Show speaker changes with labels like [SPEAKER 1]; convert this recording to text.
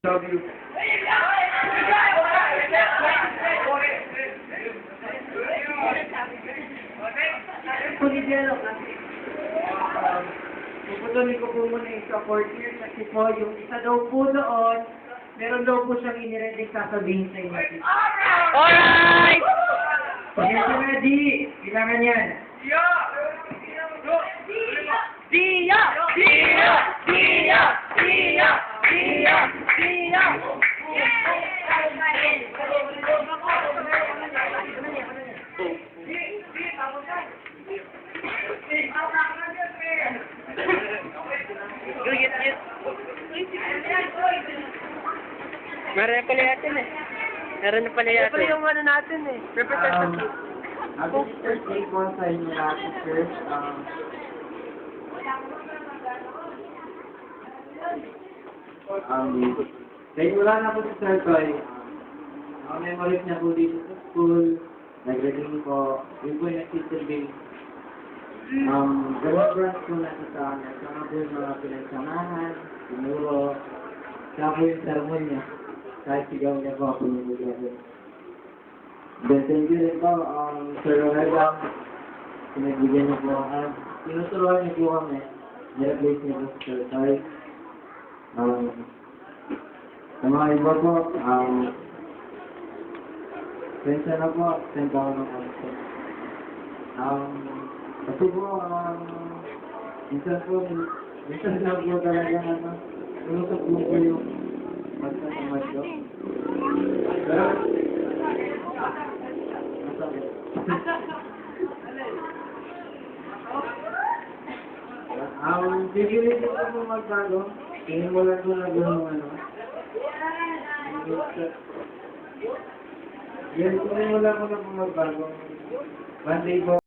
[SPEAKER 1] Love you. Puputuloy ko po muna yung sa 4th year kasi po yung isa daw po doon, meron daw po siyang iniready sasabihin sa inyo.
[SPEAKER 2] Alright!
[SPEAKER 1] Yes, ready! Kailangan yan.
[SPEAKER 2] Dia! Dia! Dia! Dia! Dia! Meron na pala yatin eh. Meron na pala yatin. Meron yung ano natin eh. Representative.
[SPEAKER 1] Happy birthday po sa inyo lahat, sirs. Dahil wala na po si Sir Toy, memories niya po dito sa school, nag-reading po, yun po yung nagsisilbing. Ganun branch po natin sa amin, saka po yung mga pinagsamahan, sinuro, saka po yung sermon niya, kahit sigaw niya po ako yung mag-reading. Then, thank you rin po, Sir Rohelang, pinagbigyan niyo po, tinuturuan niyo po kami, nireplace niyo po si Sir Toy. Sa mga iba po, pensa na po, send ako ng concert. Kasi po, minsan na po talaga ilusok mo po yung magsasamad ko. Pero, bibili ko po magbago. Tingin mo lang po na gano'ng Yan, tingin mo lang po na magbago. One day po,